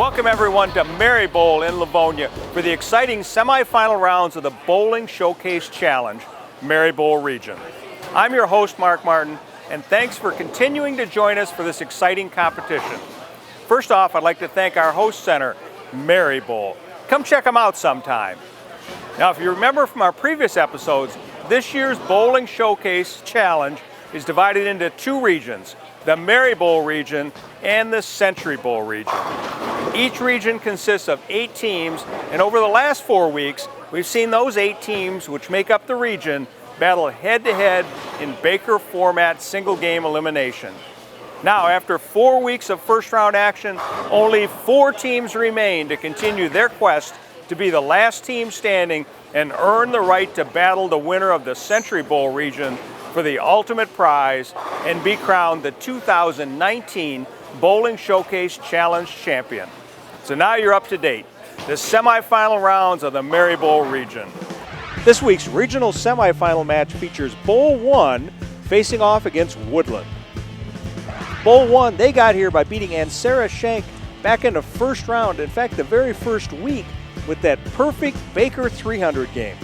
Welcome everyone to Merri Bowl in Livonia for the exciting semifinal rounds of the Bowling Showcase Challenge, Merri Bowl Region. I'm your host, Mark Martin, and thanks for continuing to join us for this exciting competition. First off, I'd like to thank our host center, Merri Bowl. Come check them out sometime. Now, if you remember from our previous episodes, this year's Bowling Showcase Challenge is divided into two regions, the Merri Bowl region and the Century Bowl region. Each region consists of 8 teams, and over the last 4 weeks, we've seen those 8 teams, which make up the region, battle head-to-head in Baker format single-game elimination. Now, after 4 weeks of first-round action, only 4 teams remain to continue their quest to be the last team standing and earn the right to battle the winner of the Century Bowl region for the ultimate prize and be crowned the 2019 Bowling Showcase Challenge champion. So now you're up to date. The semifinal rounds of the Merri Bowl region. This week's regional semifinal match features Bowl 1 facing off against Woodland. Bowl 1, they got here by beating Ansara Shank back in the first round, in fact the very first week, with that perfect Baker 300 game.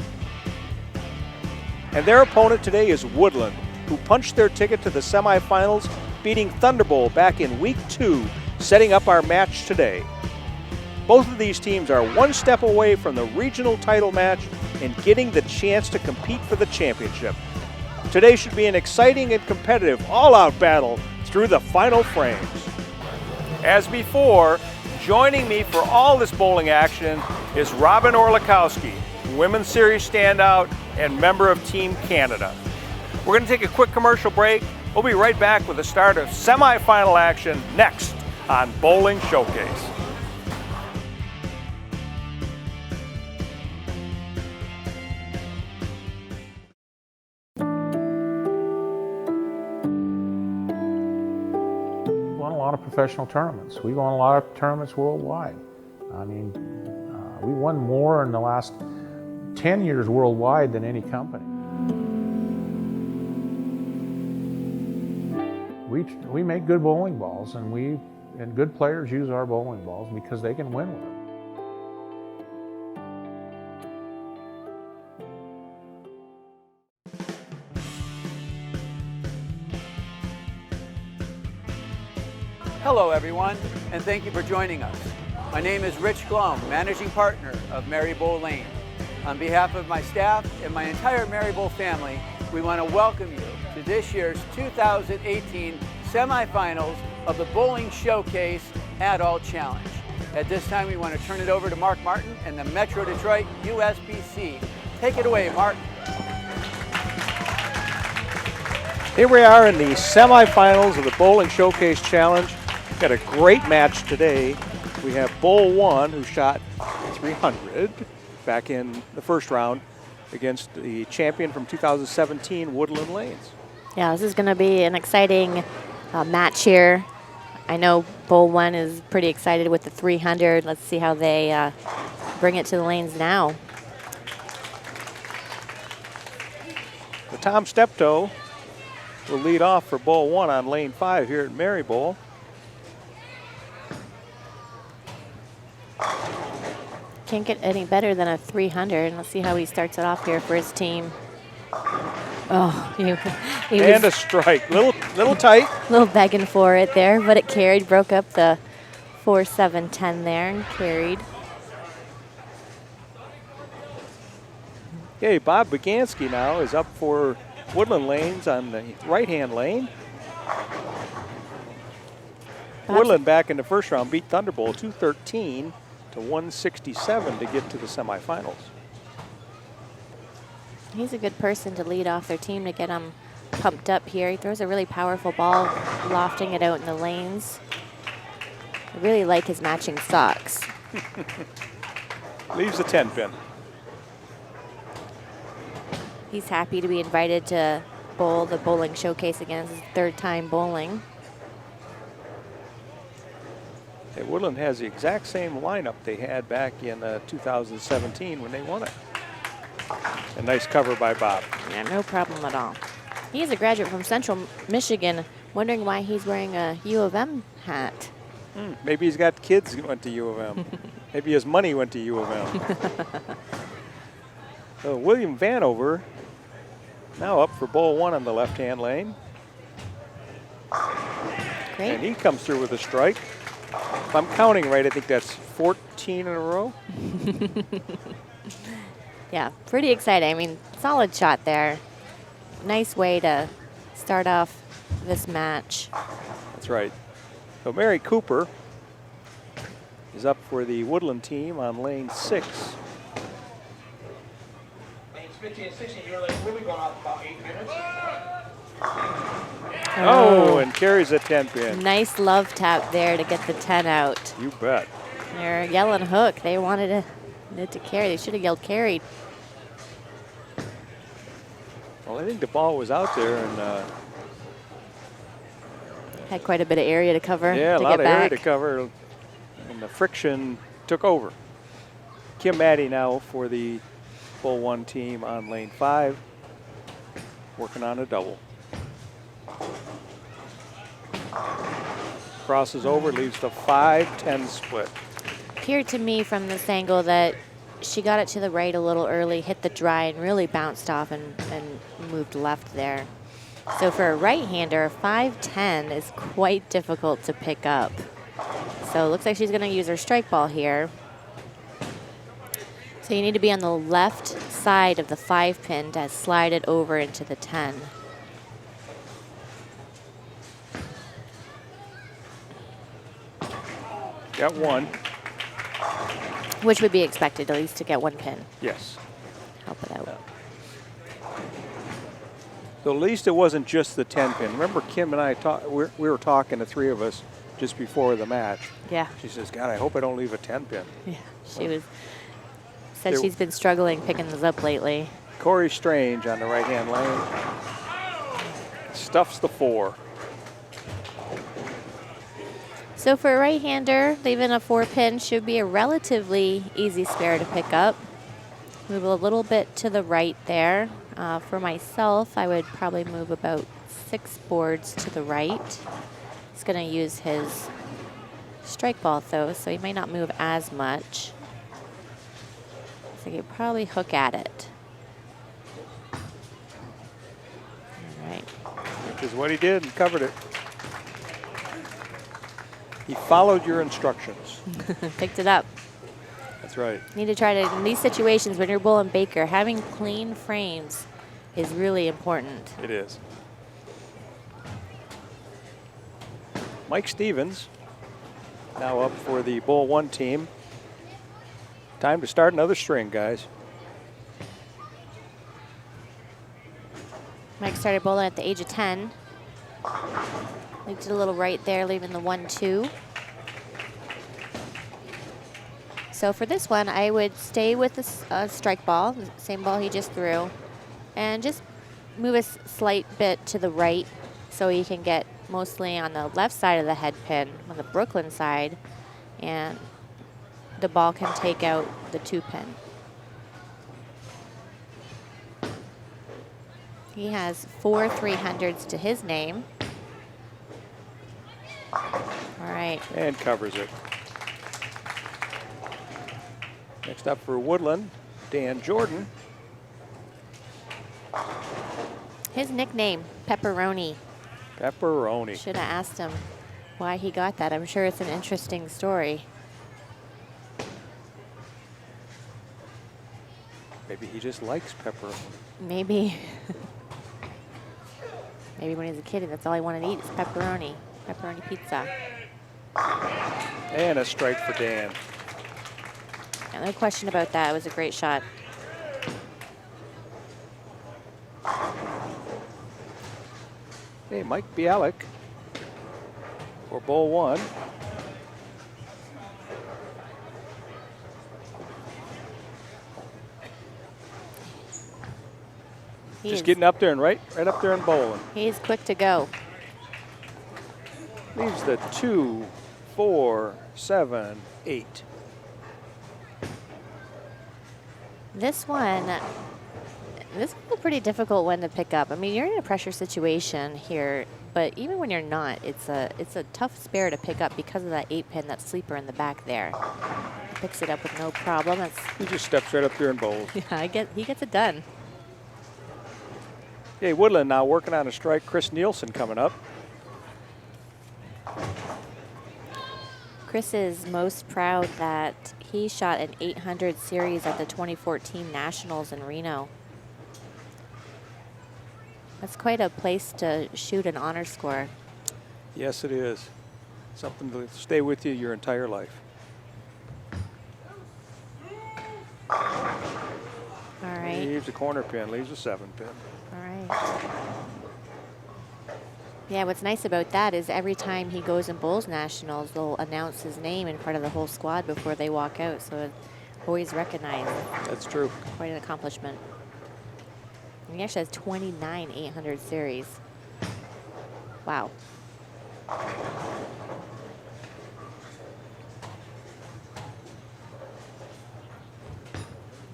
And their opponent today is Woodland, who punched their ticket to the semifinals, beating Thunderbolt back in week 2, setting up our match today. Both of these teams are one step away from the regional title match and getting the chance to compete for the championship. Today should be an exciting and competitive all-out battle through the final frames. As before, joining me for all this bowling action is Robin Orlikowski, Women's Series standout and member of Team Canada. We're going to take a quick commercial break. We'll be right back with the start of semifinal action next on Bowling Showcase. Won a lot of professional tournaments. We won a lot of tournaments worldwide. I mean, we won more in the last 10 years worldwide than any company. We make good bowling balls, and good players use our bowling balls because they can win with them. Hello everyone, and thank you for joining us. My name is Rich Glom, Managing Partner of Merri Bowl Lane. On behalf of my staff and my entire Merri Bowl family, we want to welcome you to this year's 2018 semifinals of the Bowling Showcase Adult Challenge. At this time, we want to turn it over to Mark Martin and the Metro Detroit USBC. Take it away, Mark. Here we are in the semifinals of the Bowling Showcase Challenge. We've got a great match today. We have Bowl 1, who shot 300 back in the first round against the champion from 2017, Woodland Lanes. Yeah, this is going to be an exciting match here. I know Bowl 1 is pretty excited with the 300. Let's see how they bring it to the lanes now. The Tom Steptoe will lead off for Bowl 1 on lane 5 here at Merri Bowl. Can't get any better than a 300. Let's see how he starts it off here for his team. Oh, he and was a strike. Little tight. a little begging for it there, but it carried, broke up the 4-7-10 there and carried. Okay, Bob Bagansky now is up for Woodland Lanes on the right-hand lane. Woodland back in the first round beat Thunderbolt 213 to 167 to get to the semifinals. He's a good person to lead off their team to get them pumped up here. He throws a really powerful ball, lofting it out in the lanes. I really like his matching socks. Leaves a 10-pin. He's happy to be invited to bowl the Bowling Showcase again. His 3rd time bowling. Hey, Woodland has the exact same lineup they had back in 2017 when they won it. A nice cover by Bob. Yeah, no problem at all. He's a graduate from Central Michigan, wondering why he's wearing a U of M hat. Maybe he's got kids who went to U of M. Maybe his money went to U of M. So William Vanover now up for bowl 1 on the left-hand lane. Great. And he comes through with a strike. If I'm counting right, I think that's 14 in a row. Yeah, pretty exciting. I mean, solid shot there. Nice way to start off this match. That's right. So Merri Cooper is up for the Woodland team on lane 6. Lanes 15 and 16, you're like really going off about 8 minutes. Oh, and carries a 10 pin. Nice love tap there to get the 10 out. You bet. They're yelling hook. They wanted it to carry. They should have yelled carried. Well, I think the ball was out there, and Had quite a bit of area to cover. yeah, to a lot get of back. area to cover, and the friction took over. Kim Maddie now for the bowl 1 team on lane 5, working on a double. Crosses over, leaves the 5-10 split. Appeared to me from this angle that she got it to the right a little early, hit the dry, and really bounced off and moved left there. So for a right-hander, 5-10 is quite difficult to pick up. So it looks like she's going to use her strike ball here. So you need to be on the left side of the 5 pin to slide it over into the 10. Got one. Which would be expected, at least to get 1 pin. Yes. Help it out. So at least it wasn't just the 10 pin. Remember Kim and I we were talking, the 3 of us, just before the match. Yeah. She says, God, I hope I don't leave a 10 pin. Yeah. She said she's been struggling picking those up lately. Corey Strange on the right-hand lane. Stuffs the 4. So for a right-hander, leaving a 4 pin should be a relatively easy spare to pick up. Move a little bit to the right there. For myself, I would probably move about 6 boards to the right. He's going to use his strike ball though, so he might not move as much. So he could probably hook at it. All right. Which is what he did and covered it. He followed your instructions. Picked it up. That's right. Need to try to, in these situations when you're Bull and Baker, having clean frames is really important. It is. Mike Stevens now up for the Bull 1 team. Time to start another string, guys. Mike started bowling at the age of 10. Leaked it a little right there, leaving the 1-2. So for this one, I would stay with the strike ball, the same ball he just threw, and just move a slight bit to the right so you can get mostly on the left side of the head pin, on the Brooklyn side, and the ball can take out the 2 pin. He has 4 300s to his name. All right. And covers it. Next up for Woodland, Dan Jordan. His nickname, Pepperoni. Pepperoni. Should have asked him why he got that. I'm sure it's an interesting story. Maybe he just likes pepperoni. Maybe. Maybe when he was a kid, that's all he wanted to eat is pepperoni. Pepperoni pizza. And a strike for Dan. Yeah, no question about that. It was a great shot. Hey, Mike Bialik for bowl 1. Just getting up there and right up there and bowling. He's quick to go. Leaves the 2, 4, 7, 8. This one, This is a pretty difficult one to pick up. I mean, you're in a pressure situation here, but even when you're not, it's a tough spare to pick up because of that 8-pin, that sleeper in the back there. Picks it up with no problem. He just steps right up there and bowls. Yeah, he gets it done. Okay, Woodland now working on a strike. Chris Nielsen coming up. Chris is most proud that he shot an 800 series at the 2014 Nationals in Reno. That's quite a place to shoot an honor score. Yes, it is. Something to stay with you your entire life. All right. Leaves a corner pin, leaves a 7-pin. All right. Yeah, what's nice about that is every time he goes and bowls nationals, they'll announce his name in front of the whole squad before they walk out. So it's always recognized. That's true. Quite an accomplishment. And he actually has 29 800 series. Wow.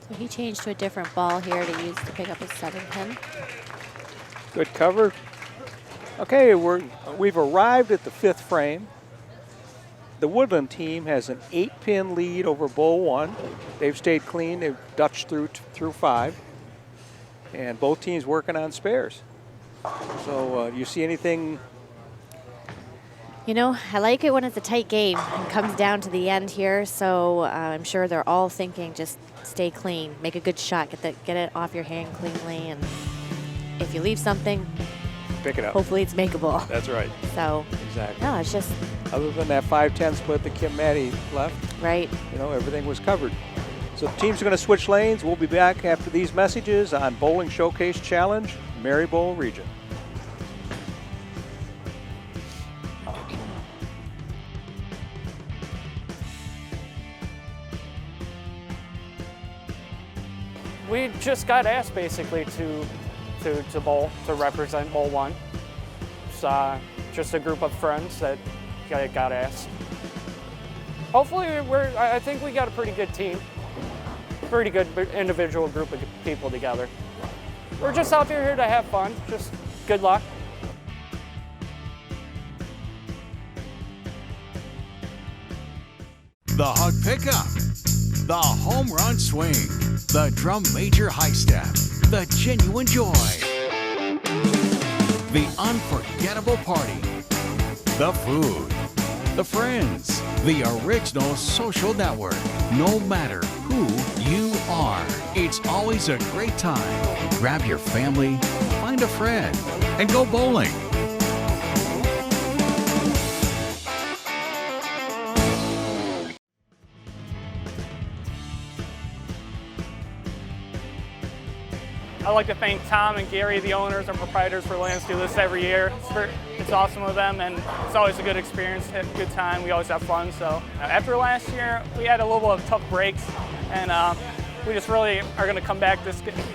So he changed to a different ball here to use to pick up his 7-pin. Good cover. Okay, we've arrived at the 5th frame. The Woodland team has an 8-pin lead over Bowl 1. They've stayed clean. They've dutched through 5. And both teams working on spares. So you see anything? You know, I like it when it's a tight game and comes down to the end here. So I'm sure they're all thinking just stay clean, make a good shot, get it off your hand cleanly, and if you leave something, pick it up. Hopefully it's makeable. That's right. So exactly. No, it's just other than that 5-10 split that Kim Maddie left. Right. You know, everything was covered. So the teams are going to switch lanes. We'll be back after these messages on Bowling Showcase Challenge, Merri Bowl Region. We just got asked basically to bowl, to represent Bowl 1. It's just a group of friends that got asked. Hopefully I think we got a pretty good team. Pretty good individual group of people together. We're just out here to have fun. Just good luck. The hug pickup, the home run swing, the drum major high step, the genuine joy, the unforgettable party, the food, the friends, the original social network. No matter who you are, it's always a great time. Grab your family, find a friend, and go bowling. I'd like to thank Tom and Gary, the owners and proprietors, for letting us do this every year. It's awesome with them, and it's always a good experience, a good time. We always have fun. So after last year, we had a little bit of tough breaks, and we just really are going to come back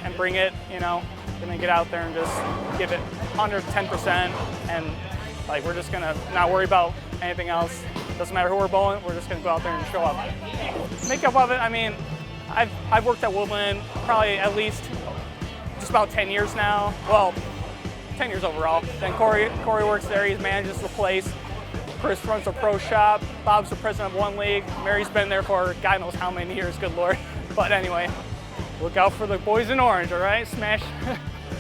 and bring it. You know, going to get out there and just give it 110%, and like we're just going to not worry about anything else. Doesn't matter who we're bowling. We're just going to go out there and show up. Makeup of it. I mean, I've worked at Woodland probably at least just about 10 years now. Well, 10 years overall. Then Corey works there. He manages the place. Chris runs a pro shop. Bob's the president of one league. Merri's been there for God knows how many years, good Lord. But anyway, look out for the boys in orange, all right? Smash,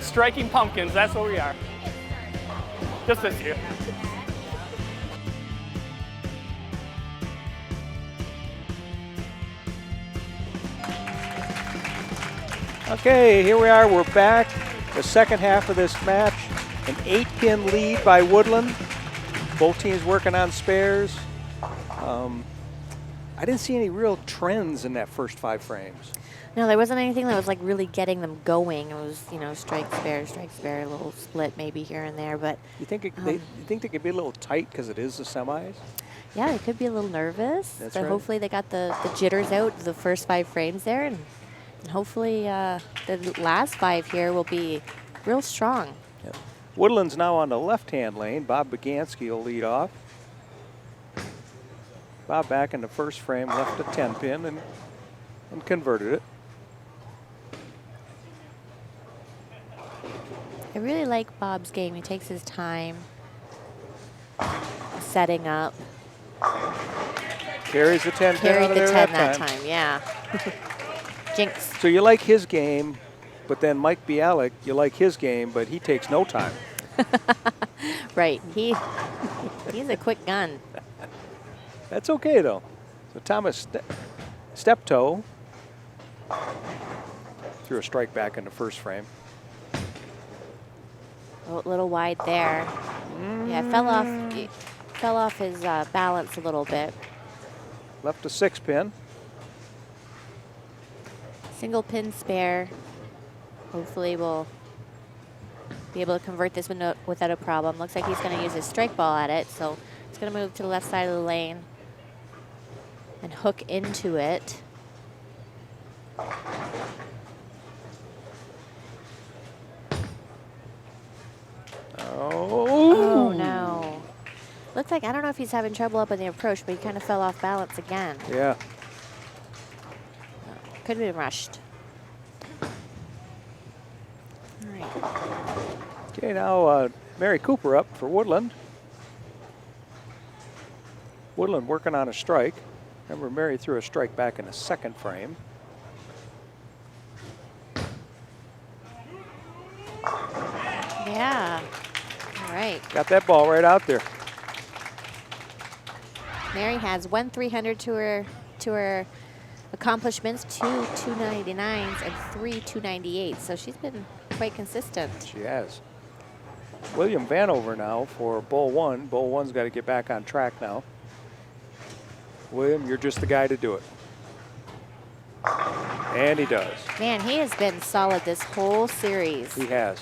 striking pumpkins, that's what we are. Just this year. Okay, here we are. We're back. The second half of this match. An 8-pin lead by Woodland. Both teams working on spares. I didn't see any real trends in that first 5 frames. No, there wasn't anything that was like really getting them going. It was, you know, strike, spare, a little split maybe here and there. But You think you think they could be a little tight because it is the semis? yeah, they could be a little nervous. That's but right. hopefully they got the jitters out the first 5 frames there, and hopefully the last 5 here will be real strong. Yep. Woodland's now on the left-hand lane. Bob Bagansky will lead off. Bob back in the first frame, left a 10-pin and converted it. I really like Bob's game. He takes his time setting up. Carries the 10-10 Carried out of the there 10 that that time, yeah. Jinx. So you like his game, but then Mike Bialik, you like his game, but he takes no time. Right. He's a quick gun. That's okay, though. So Thomas Steptoe threw a strike back in the first frame. A little wide there. Yeah, fell off his balance a little bit. Left a 6-pin. Single pin spare. Hopefully we'll be able to convert this without a problem. Looks like he's going to use his strike ball at it, so it's going to move to the left side of the lane and hook into it. Oh no. Looks like, I don't know if he's having trouble up in the approach, but he kind of fell off balance again. Yeah. Could have been rushed. All right. Okay, now Merri Cooper up for Woodland. Woodland working on a strike. Remember, Merri threw a strike back in the second frame. Yeah. All right. Got that ball right out there. Merri has 1 300 to her accomplishments, 2 299s, and 3 298. So she's been quite consistent. She has. William Vanover now for Bull 1. Bull 1's got to get back on track now. William, you're just the guy to do it. And he does. Man, he has been solid this whole series. He has.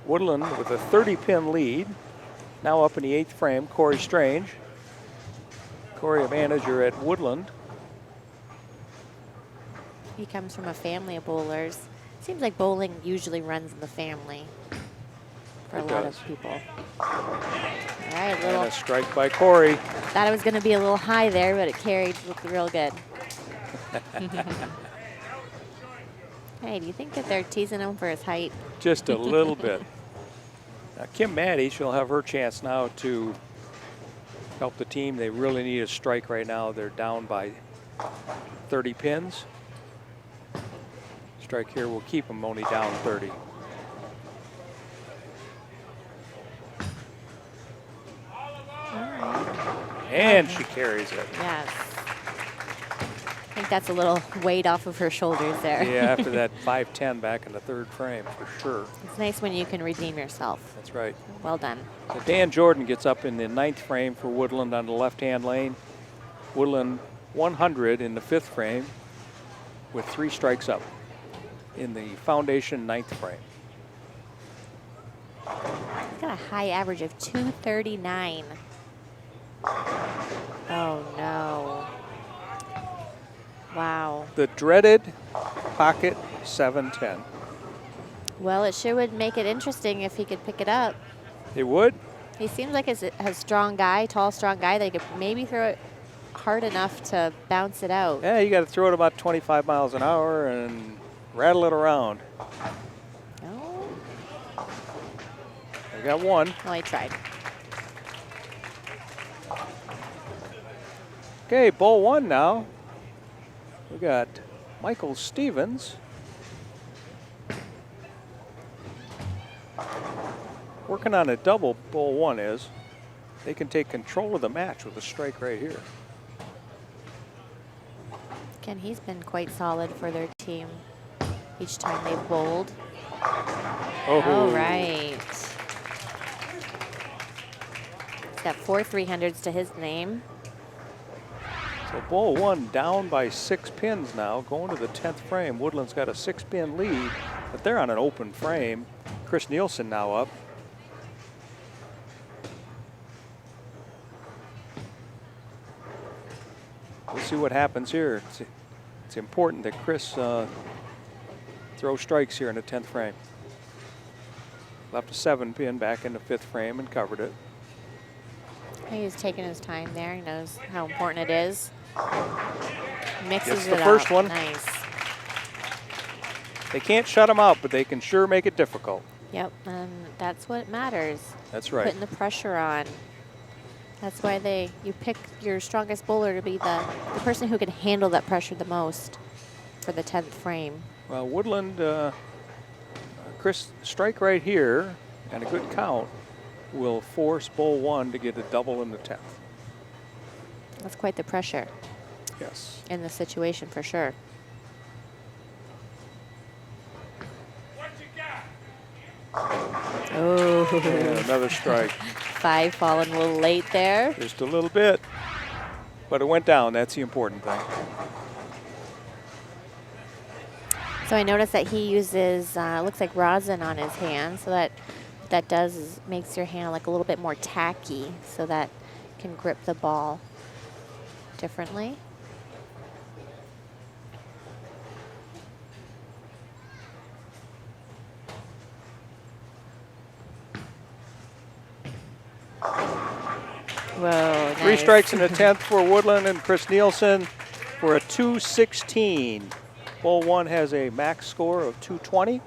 Woodland with a 30-pin lead. Now up in the 8th frame, Corey Strange. Corey, a manager at Woodland. He comes from a family of bowlers. Seems like bowling usually runs in the family for a lot of people. All right, And a strike by Corey. Thought it was going to be a little high there, but it carried, looked real good. Hey, do you think that they're teasing him for his height? Just a little bit. Now, Kim Maddie, she'll have her chance now to help the team. They really need a strike right now. They're down by 30 pins. Strike here will keep them only down 30. And she carries it. Yes. I think that's a little weight off of her shoulders there. Yeah, after that 5-10 back in the 3rd frame, for sure. It's nice when you can redeem yourself. That's right. Well done. So Dan Jordan gets up in the 9th frame for Woodland on the left-hand lane. Woodland 100 in the 5th frame with 3 strikes up in the foundation 9th frame. He's got a high average of 239. Oh, no. Wow. The dreaded pocket 7-10. Well, it sure would make it interesting if he could pick it up. It would? He seems like a strong guy, tall, strong guy. That he could maybe throw it hard enough to bounce it out. Yeah, you got to throw it about 25 miles an hour and rattle it around. Oh. I got one. Well, he tried. Okay, Bull 1 now. We got Michael Stevens. Working on a double, Bull 1 is. They can take control of the match with a strike right here. Again, he's been quite solid for their team each time they've bowled. Oh, All right. He's got 4 300s to his name. So Bull 1 down by 6 pins now, going to the 10th frame. Woodland's got a 6-pin lead, but they're on an open frame. Chris Nielsen now up. We'll see what happens here. It's important that Chris throw strikes here in the 10th frame. Left a 7-pin back in the 5th frame and covered it. He's taking his time there. He knows how important it is. Mixes Gets it the first up. one. Nice. They can't shut them out, but they can sure make it difficult. Yep, and that's what matters. That's right. Putting the pressure on. That's why you pick your strongest bowler to be the person who can handle that pressure the most for the 10th frame. Well, Woodland, Chris, strike right here and a good count will force bowl 1 to get a double in the 10th. That's quite the pressure. Yes. In the situation, for sure. Oh. And another strike. 5 falling a little late there. Just a little bit. But it went down. That's the important thing. So I noticed that he uses, looks like rosin on his hand. So that does is makes your hand like a little bit more tacky, so that can grip the ball differently. Whoa, 3 nice. strikes in the 10th for Woodland and Chris Nielsen for a 216. Bowl 1 has a max score of 220.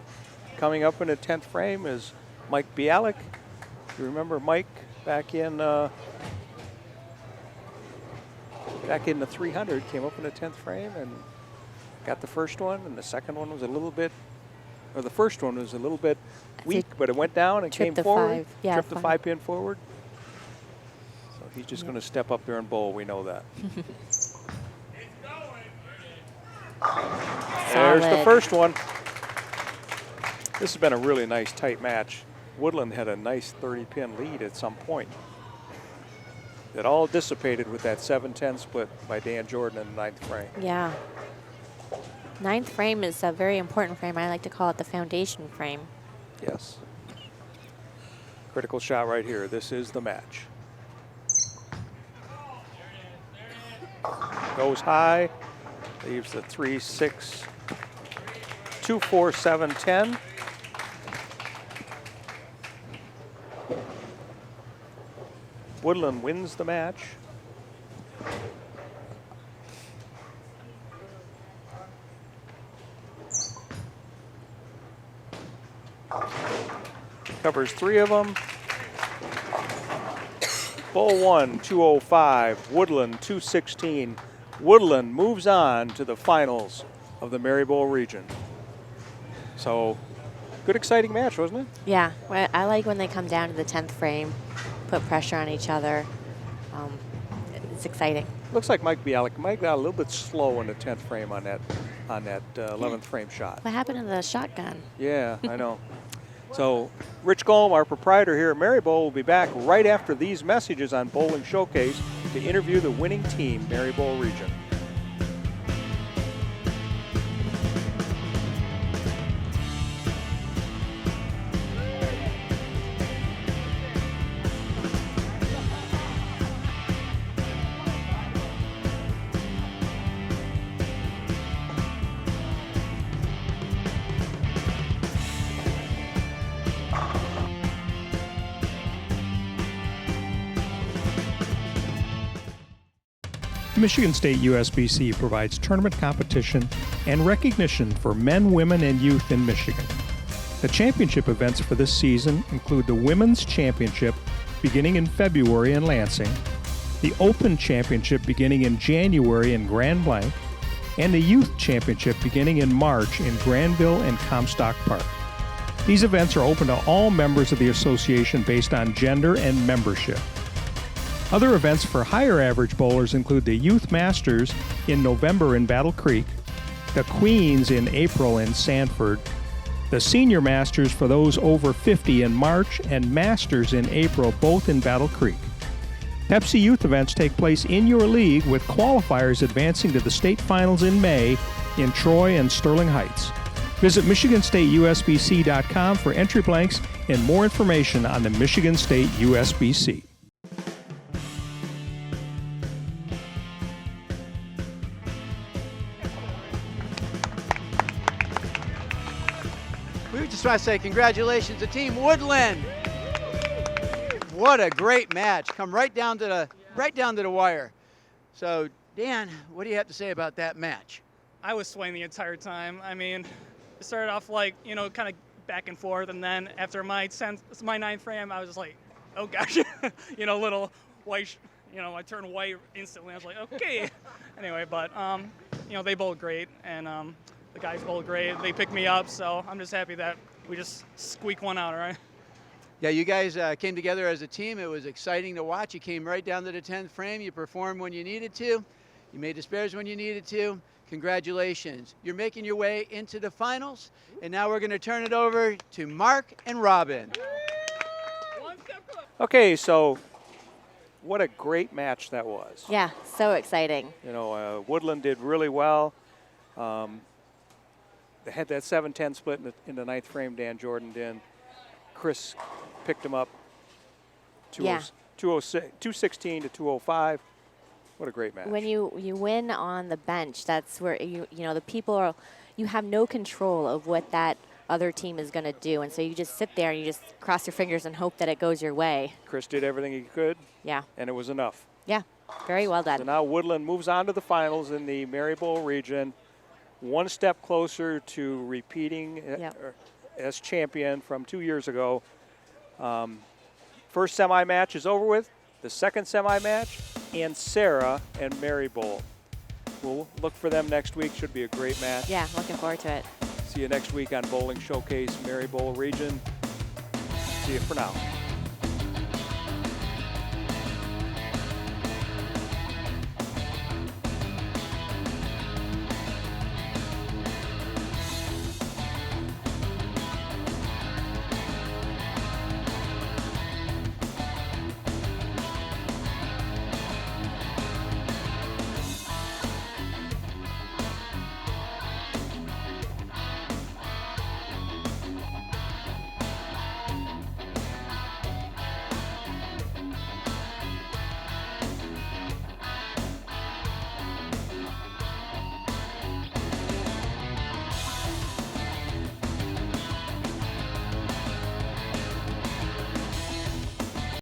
Coming up in the 10th frame is Mike Bialik. You remember Mike back in the 300, came up in the 10th frame and got the first one, and the second one was a little bit, or the first one was a little bit weak, but it went down and came forward. Tripped the 5-pin forward. So he's just going to step up there and bowl. We know that. There's the first one. This has been a really nice tight match. Woodland had a nice 30-pin lead at some point. It all dissipated with that 7-10 split by Dan Jordan in the 9th frame. Yeah. 9th frame is a very important frame. I like to call it the foundation frame. Yes. Critical shot right here. This is the match. Goes high. Leaves the 3-6, 2-4-7-10. Woodland wins the match. Covers 3 of them. Bowl 1, 205. Woodland, 216. Woodland moves on to the finals of the Merri Bowl region. So, good exciting match, wasn't it? Yeah, I like when they come down to the 10th frame, put pressure on each other. It's exciting. Looks like Mike Bialik might got a little bit slow in the 10th frame on that 11th frame shot. What happened to the shotgun? Yeah, I know. So, Rich Golm, our proprietor here at Merri Bowl, will be back right after these messages on Bowling Showcase to interview the winning team, Merri Bowl region. Michigan State USBC provides tournament competition and recognition for men, women, and youth in Michigan. The championship events for this season include the Women's Championship beginning in February in Lansing, the Open Championship beginning in January in Grand Blanc, and the Youth Championship beginning in March in Granville and Comstock Park. These events are open to all members of the association based on gender and membership. Other events for higher average bowlers include the Youth Masters in November in Battle Creek, the Queens in April in Sanford, the Senior Masters for those over 50 in March, and Masters in April, both in Battle Creek. Pepsi Youth events take place in your league with qualifiers advancing to the state finals in May in Troy and Sterling Heights. Visit MichiganStateUSBC.com for entry blanks and more information on the Michigan State USBC. We just want to say congratulations to Team Woodland. What a great match. Come right down to the wire. So, Dan, what do you have to say about that match? I was swaying the entire time. I mean, It started off like, kind of back and forth, and then after my ninth frame, I was just like, oh gosh, little white, I turned white instantly. I was like, okay. Anyway, but they bowled great, and the guys bowled great. They picked me up, so I'm just happy that we just squeaked one out, all right? Yeah, you guys came together as a team. It was exciting to watch. You came right down to the 10th frame. You performed when you needed to. You made the spares when you needed to. Congratulations. You're making your way into the finals. And now we're going to turn it over to Mark and Robin. Okay, so what a great match that was. Yeah, so exciting. Woodland did really well. They had that 7-10 split in the 9th frame, Dan Jordan did. Chris picked him up 216 to 205. What a great match. When you win on the bench, that's where the people are, you have no control of what that other team is going to do, and so you just sit there and you just cross your fingers and hope that it goes your way. Chris did everything he could. Yeah. And it was enough. Yeah, very well done. So now Woodland moves on to the finals in the Merri Bowl region, one step closer to repeating as champion from 2 years ago. First semi-match is over with. The second semi-match, and Sarah and Merri Bowl. We'll look for them next week. Should be a great match. Yeah, looking forward to it. See you next week on Bowling Showcase Merri Bowl region. See you for now.